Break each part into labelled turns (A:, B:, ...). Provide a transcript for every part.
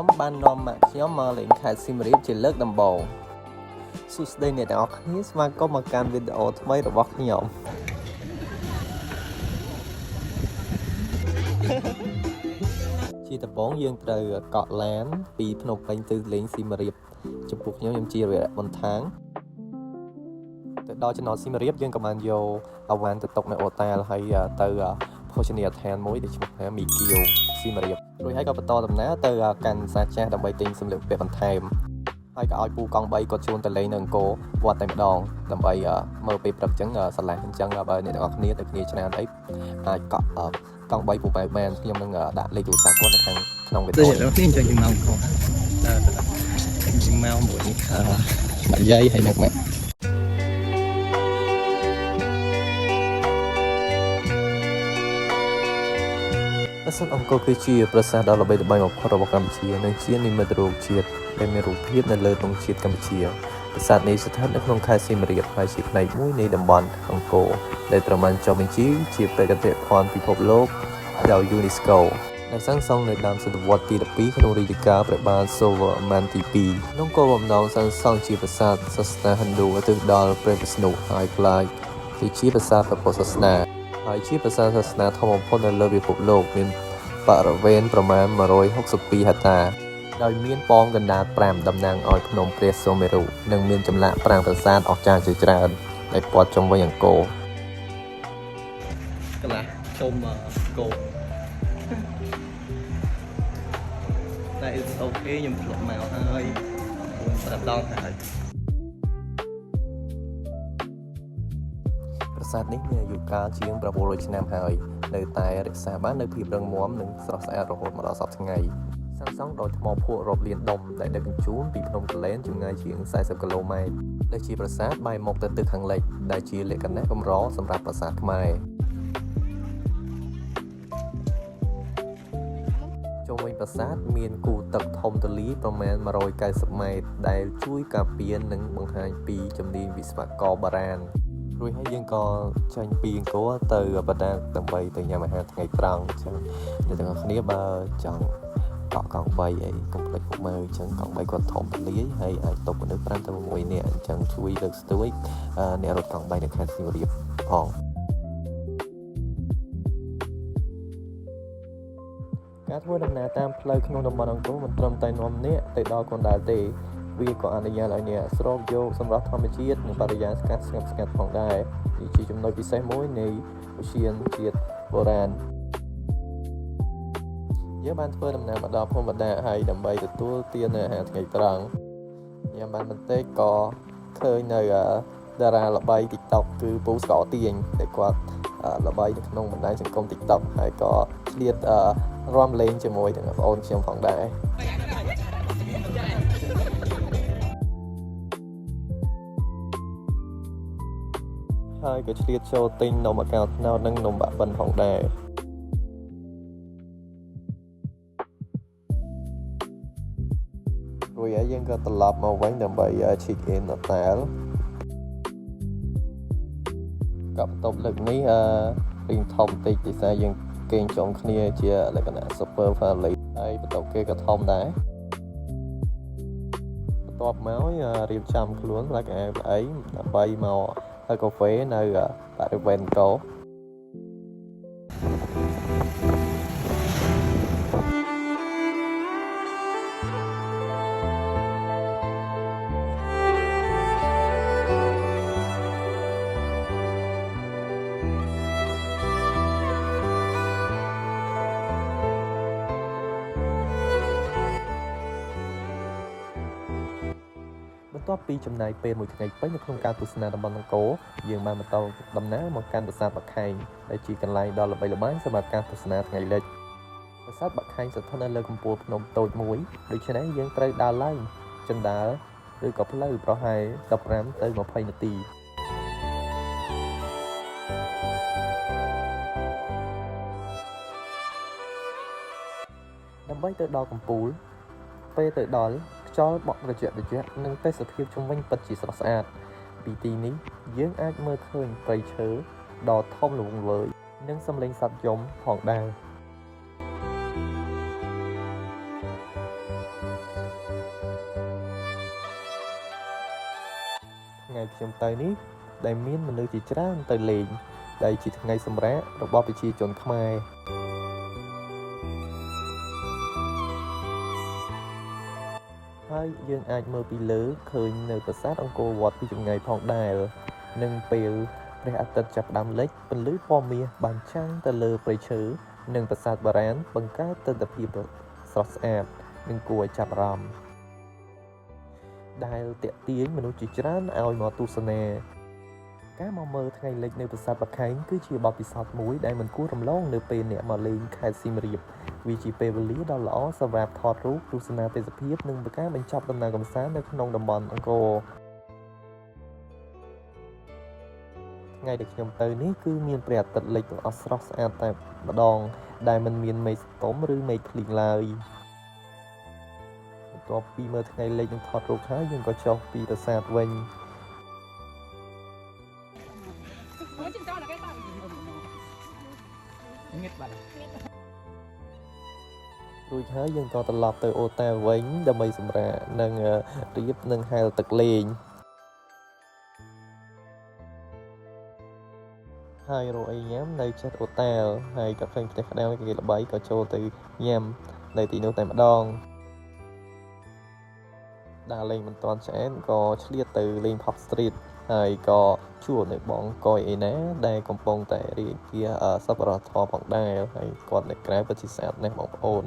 A: ខ្ញុំបាននាំម៉ាក់ខ្ញុំមកលេងខេត្តសៀមរាបជាលើកដំបូងសួស្តីអ្នកទាំងអស់គ្នាស្វាគមន៍មកកាន់វីដេអូថ្មីរបស់ខ្ញុំជាដំបូងយើងត្រូវកក់ឡានពីភ្នំពេញទៅលេងសៀមរាបចំពោះខ្ញុំជាវីរៈបន្តាំងទៅដល់ចំណតសៀមរាបយើងក៏បានយកអាវ៉ាន់ទៅຕົកនៅអូតែលហើយទៅភោជនីយដ្ឋានមួយដែលឈ្មោះថាមីគៀវសៀមរាបរួចហើយក៏បន្តដំណើរទៅកាន់សាចាស់ដើម្បីទិញសម្លៀកបំពាក់បន្ថែមហើយក៏ឲ្យពូកង់3គាត់ជួនទៅលេងនៅអង្គរវត្តតែម្ដងដើម្បីមើលពេលព្រឹកអញ្ចឹងស្រឡះអញ្ចឹងបើអ្នកទាំងអស់គ្នាទៅគ្នាឆ្នាំអីអាចកក់កង់3ពូបែបបានខ្ញុំនឹងដាក់លេខទូរស័ព្ទគាត់នៅខាងក្នុងវីដេអូនេះអញ្ចឹងយើងមកខុសយើងមកមួយនេះម៉ាក់យាយហើយម៉ាក់ប្រាសាទអង្គរគឺជាប្រាសាទដ៏ល្បីល្បាញបំផុតរបស់កម្ពុជានិងជានិមិត្តរូបជាតិដែលមានរូបភាពនៅលើទង់ជាតិកម្ពុជាប្រាសាទនេះស្ថិតនៅក្នុងខេត្តសៀមរាបហើយជាផ្នែកមួយនៃតំបន់អង្គរដែលត្រូវបានចុះបញ្ជីជាបេតិកភណ្ឌពិភពលោកដោយ UNESCO ដែលសាងសង់នៅដើមសតវត្សទី12ក្នុងរជ្ជកាលព្រះបាទសូវឺម៉ាន់ទី2ក្នុងគោលបំណងសាងសង់ជាប្រាសាទសាសនាហិណ្ឌូឧទ្ទិសដល់ព្រះវិស្ណុហើយក្លាយទៅជាប្រាសាទព្រះពុទ្ធសាសនាហើយជាប្រាសាទសាសនាធំបំផុតនៅលើពិភពលោកមានបរិវេណប្រមាណ162ហិកតាដោយមានប៉មកណ្ដាល5តំណាងឲ្យភ្នំព្រះសុមេរុនិងមានចម្លាក់ប្រាង្គប្រាសាទអស្ចារ្យជាច្រើនដែលព័ទ្ធជុំវិញអង្គរកន្លះជុំគោតែ it's okay ខ្ញុំធ្លាប់មកហើយ4-5ដងហើយប្រាសាទនេះមានអាយុកាលជាង900ឆ្នាំហើយនៅតែរក្សាបាននូវភាពរឹងមាំនិងស្រស់ស្អាតរហូតមកដល់សព្វថ្ងៃសាងសង់ដោយថ្មភក់រាប់លានដុំដែលដឹកជញ្ជូនពីភ្នំកលែនចម្ងាយជាង40គីឡូម៉ែត្រដែលជាប្រាសាទបែរមុខទៅទិសខាងលិចដែលជាលក្ខណៈកម្រសម្រាប់ប្រាសាទខ្មែរជុំវិញប្រាសាទមានគូទឹកធំទូលាយប្រមាណ190ម៉ែត្រដែលជួយការពារនិងបង្ហាញពីជំនាញវិស្វករបុរាណរួចហើយយើងក៏ចាញ់ពីអង្គរទៅបណ្ដាដើម្បីទៅញ៉ាំអាហារថ្ងៃត្រង់អញ្ចឹងអ្នកទាំងអស់គ្នាបើចង់កក់កង់3អីកុំភ្លេចពុកម៉ែអញ្ចឹងកង់3គាត់ធំទូលាយហើយអាចຕົកមនុស្ស5ទៅ6នាក់អញ្ចឹងជួយលើកស្ទួយអ្នករត់កង់3នៅខេត្តសៀមរាបផងការធ្វើដំណើរតាមផ្លូវក្នុងតំបន់អង្គរមិនត្រឹមតែនាំអ្នកទៅដល់កណ្ដាលទេវាក៏អនុញ្ញាតឲ្យអ្នកស្រូបយកសម្រស់ធម្មជាតិនិងបរិយាកាសស្ងប់ស្ងាត់ផងដែរនេះជាចំណុចពិសេសមួយនៃឧទ្យានជាតិបុរាណយើងបានធ្វើដំណើរមកដល់ភូមិបណ្ដាហើយដើម្បីទទួលទានអាហារថ្ងៃត្រង់ញ៉ាំបានបន្តិចក៏ឃើញនៅតារាល្បី TikTok គឺពូស្កោទាញដែលគាត់ល្បីនៅក្នុងបណ្ដាញសង្គម TikTok ហើយក៏ឆ្លៀតរាំលេងជាមួយនឹងបងប្អូនខ្ញុំផងដែរហើយក៏ឆ្លៀតចូលទិញនំអាកោត្នោតនិងនំបាក់បិនផងដែររួចហើយយើងក៏ត្រឡប់មកវិញដើម្បី check in នៅតែលក៏បន្ទប់លើកនេះរៀងធំតិចដោយសារយើងគេងជុំគ្នាជាលក្ខណៈ super family ហើយបន្ទប់គេក៏ធំដែរបន្ទាប់មករៀបចំខ្លួនឡើងអាវអីដើម្បីមកហើយកាហ្វេនៅបរិវេណអង្គរបន្ទាប់ពីចំណាយពេលមួយថ្ងៃពេញនៅក្នុងការទស្សនាតំបន់អង្គរយើងបានបន្តដំណើរមកកាន់ប្រាសាទបាខែងដែលជាកន្លែងដ៏ល្បីល្បាញសម្រាប់ការទស្សនាថ្ងៃលិចប្រាសាទបាខែងស្ថិតនៅលើកំពូលភ្នំតូចមួយដូច្នេះយើងត្រូវដើរឡើងជណ្ដើរឬក៏ផ្លូវប្រហែល15ទៅ20នាទីដើម្បីទៅដល់កំពូលពេលទៅដល់ខ្យល់បក់ត្រជាក់និងទេសភាពជុំវិញពិតជាស្រស់ស្អាតពីទីនេះយើងអាចមើលឃើញព្រៃឈើដ៏ធំល្វឹងល្វើយនិងសំឡេងសត្វយំផងដែរ ដ ខ្ញុំទៅនេះដែលមានមនុស្សជាច្រើនទៅលេងដែលជាថ្ងៃសម្រាករបស់ប្រជាជនខ្មែរហើយយើងអាចមើលពីលើឃើញនៅប្រាសាទអង្គរវត្តពីចម្ងាយផងដែរនិងពេលព្រះអាទិត្យចាប់ផ្ដើមលិចពន្លឺពណ៌មាសបានចាំងទៅលើព្រៃឈើនិងប្រាសាទបុរាណបង្កើតទិដ្ឋភាពស្រស់ស្អាតនិងគួរឲ្យចាប់អារម្មណ៍ដែលទាក់ទាញមនុស្សជាច្រើនឲ្យមកទស្សនាការមកមើលថ្ងៃលិចនៅប្រាសាទបាខែងគឺជាបទពិសោធន៍មួយដែលមិនគួររំលងនៅពេលអ្នកមកលេងខេត្តសៀមរាបវាជាពេលវេលាដ៏ល្អសម្រាប់ថតរូបទស្សនាទេសភាពនិងការបញ្ចប់ដំណើរកម្សាន្តនៅក្នុងតំបន់អង្គរថ្ងៃដែលខ្ញុំទៅនេះគឺមានព្រះអាទិត្យលិចដ៏ស្រស់ស្អាតតែម្ដងដែលមិនមានមេឃស្ទំឬមេឃភ្លៀងឡើយបន្ទាប់ពីមើលថ្ងៃលិចនិងថតរូបហើយយើងក៏ចុះពីប្រាសាទវិញរួចហើយយើងក៏ត្រឡប់ទៅអូតែលវិញដើម្បីសម្រាកនិងរៀបនឹងហែលទឹកលេងហើយរកអីញ៉ាំនៅជិតអូតែលហើយក៏ឃើញផ្ទះក្តៅគេល្បីក៏ចូលទៅញ៉ាំនៅទីនោះតែម្ដងដើរលេងមិនទាន់ឆ្អែតក៏ឆ្លៀតទៅលេង Pop Street ហើយក៏ជួបនៅបងកយអេណាដែលកំពុងតែរៀនជាសប្បុរសធម៌ផងដែរហើយគាត់នៅក្រៅពិតជាស្អាតណាស់បងប្អូន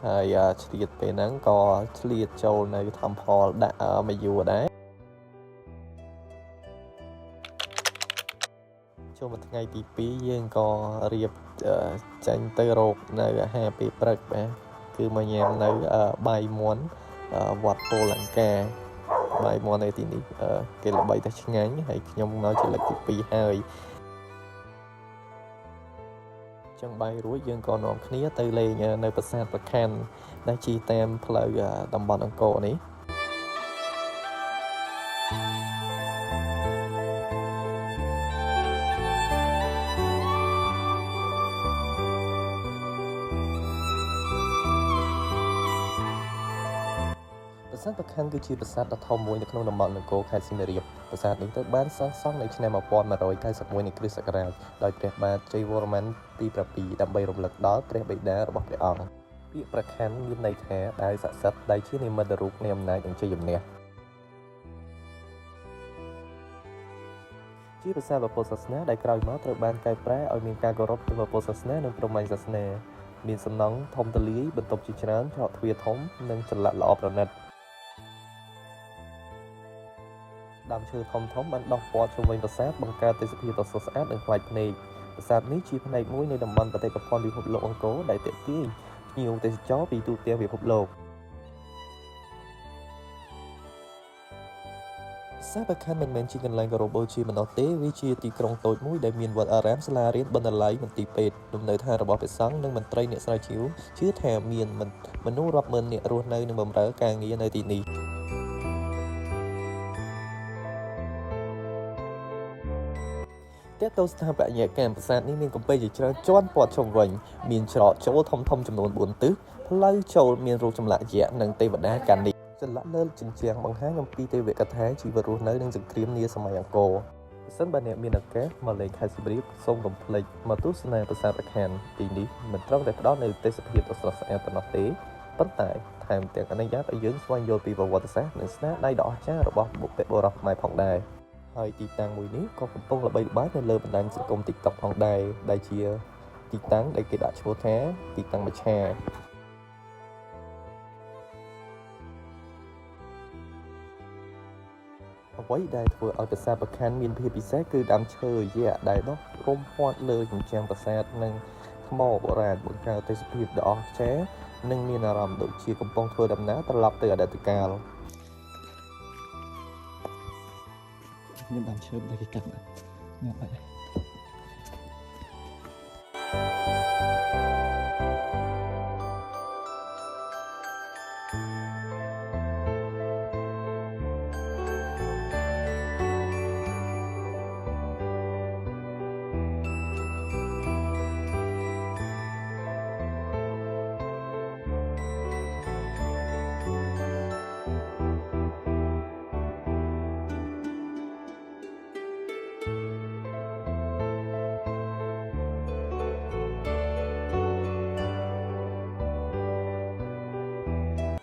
A: ហើយឆ្លៀតពេលហ្នឹងក៏ឆ្លៀតចូលនៅធម្មផលដាក់មកយួរដែរចូលមកថ្ងៃទី2យើងក៏រៀបចាញ់ទៅរកនៅអាហារពេលព្រឹកបាទគឺមកញ៉ាំនៅបាយមាន់វត្តពោលលង្កាបាយមាន់នៅទីនេះគេល្បីតែឆ្ងាញ់ហើយខ្ញុំមកជាលើកទី2ហើយចឹងបាយរួចយើងក៏នាំគ្នាទៅលេងនៅប្រាសាទប្រខាន់ដែលជិះតាមផ្លូវតំបន់អង្គរនេះប្រាសាទប្រខាន់គឺជាប្រាសាទដ៏ធំមួយនៅក្នុងតំបន់អង្គរខេត្តសៀមរាបប្រាសាទនេះត្រូវបានសាងសង់នៅឆ្នាំ1191នៃគ្រិស្តសករាជដោយព្រះបាទជ័យវរ្ម័នទី7ដើម្បីរំលឹកដល់ព្រះបិតារបស់ព្រះអង្គពាក្យប្រខាន់មានន័យថាដែលស័ក្តិសិទ្ធិដែលជានិមិត្តរូបនៃអំណាចនិងជ័យជំនះជាភាសាពុទ្ធសាសនាដែលក្រោយមកត្រូវបានកែប្រែឲ្យមានការគោរពទៅពុទ្ធសាសនានិងព្រហ្មញ្ញសាសនាមានសំណង់ធំទូលាយបន្ទប់ជាច្រើនច្រកទ្វារធំនិងចល័តល្អប្រណិតដើមឈើធំបានដុះព័ទ្ធជុំវិញប្រាសាទបង្កើតទេសភាពដ៏ស្រស់ស្អាតនិងប្លែកភ្នែកប្រាសាទនេះជាផ្នែកមួយនៃតំបន់បេតិកភណ្ឌពិភពលោកអង្គរដែលទាក់ទាញភ្ញៀវទេសចរពីទូទាំងពិភពលោកប្រាសាទប្រខាន់មិនមែនជាកន្លែងគោរពបូជាប៉ុណ្ណោះទេវាជាទីក្រុងតូចមួយដែលមានវត្តអារាមសាលារៀនបណ្ណាល័យមន្ទីរពេទ្យលំនៅឋានរបស់ព្រះសង្ឃនិងមន្ត្រីអ្នកស្រាវជ្រាវជឿថាមានមនុស្សរាប់ម៉ឺននាក់រស់នៅនិងបម្រើការងារនៅទីនេះទាក់ទងស្ថាបត្យកម្មប្រាសាទនេះមានកំពែងជាច្រើនជាន់ព័ទ្ធជុំវិញមានច្រកចូលធំចំនួន4ទិសផ្លូវចូលមានរូបចម្លាក់យក្សនិងទេវតាកានិចន្លាក់លើជញ្ជាំងបង្ហាញអំពីទេវកថាជីវិតរស់នៅនិងសង្គ្រាមនាសម័យអង្គរប្រសិនបើអ្នកមានឱកាសមកលេងខេត្តសៀមរាបសូមកុំភ្លេចមកទស្សនាប្រាសាទប្រខាន់ទីនេះមិនត្រឹមតែផ្ដល់នូវទេសភាពដ៏ស្រស់ស្អាតប៉ុណ្ណោះទេប៉ុន្តែថែមទាំងអនុញ្ញាតឲ្យយើងស្វែងយល់ពីប្រវត្តិសាស្ត្រនិងស្នាដៃដ៏អស្ចារ្យរបស់បុព្វបុរសខ្មែរផងដែរហើយទីតាំងមួយនេះក៏កំពុងល្បីល្បាញនៅលើបណ្ដាញសង្គម TikTok ផងដែរដែលជាទីតាំងដែលគេដាក់ឈ្មោះថាទីតាំងមច្ឆាអ្វីដែលធ្វើឲ្យប្រាសាទប្រខាន់មានភាពពិសេសគឺដើមឈើយក្សដែលដុះរុំព័ទ្ធលើជញ្ជាំងប្រាសាទនិងថ្មបុរាណបង្កើតទេសភាពដ៏អស្ចារ្យនិងមានអារម្មណ៍ដូចជាកំពុងធ្វើដំណើរត្រឡប់ទៅអតីតកាលមានដើមឈើដែលគេកាត់ងាប់ហើយ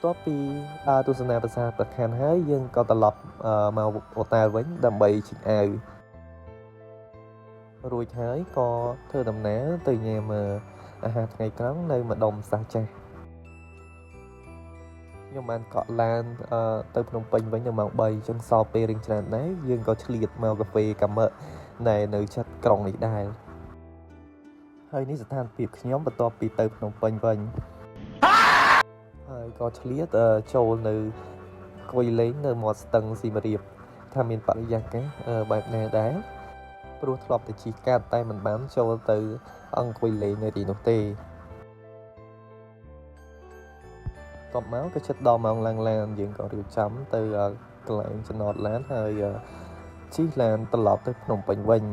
A: បន្ទាប់ពីដើរទស្សនាប្រាសាទព្រះខ័នហើយយើងក៏ត្រឡប់មកហូតែលវិញដើម្បីជិះអាវរួចហើយក៏ធ្វើដំណើរទៅញ៉ាំអាហារថ្ងៃត្រង់នៅម្ដុំសាសចាស់ខ្ញុំបានកក់ឡានទៅភ្នំពេញវិញនៅម៉ោង3អញ្ចឹងសល់ពេលរៀងច្រើនដែរយើងក៏ឆ្លៀតមកកាហ្វេកាមឺនៅជិតក្រុងនេះដែរហើយនេះស្ថានភាពខ្ញុំបន្ទាប់ពីទៅភ្នំពេញវិញហើយក៏ឆ្លៀតចូលនៅអង្គុយលេងនៅមាត់ស្ទឹងសៀមរាបថាមានបរិយាកាសបែបណាដែរព្រោះធ្លាប់តែជិះកាត់តែមិនបានចូលទៅអង្គុយលេងនៅទីនោះទេតបមកក៏ជិតដល់ម៉ោងឡើងឡានយើងក៏រៀបចំទៅកន្លែងចំណតឡានហើយជិះឡានត្រឡប់ទៅភ្នំពេញវិញ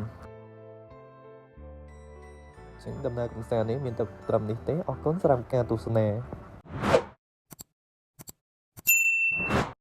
A: ចឹងដំណើរកម្សាន្តនេះមានតែត្រឹមនេះទេអរគុណសម្រាប់ការទស្សនា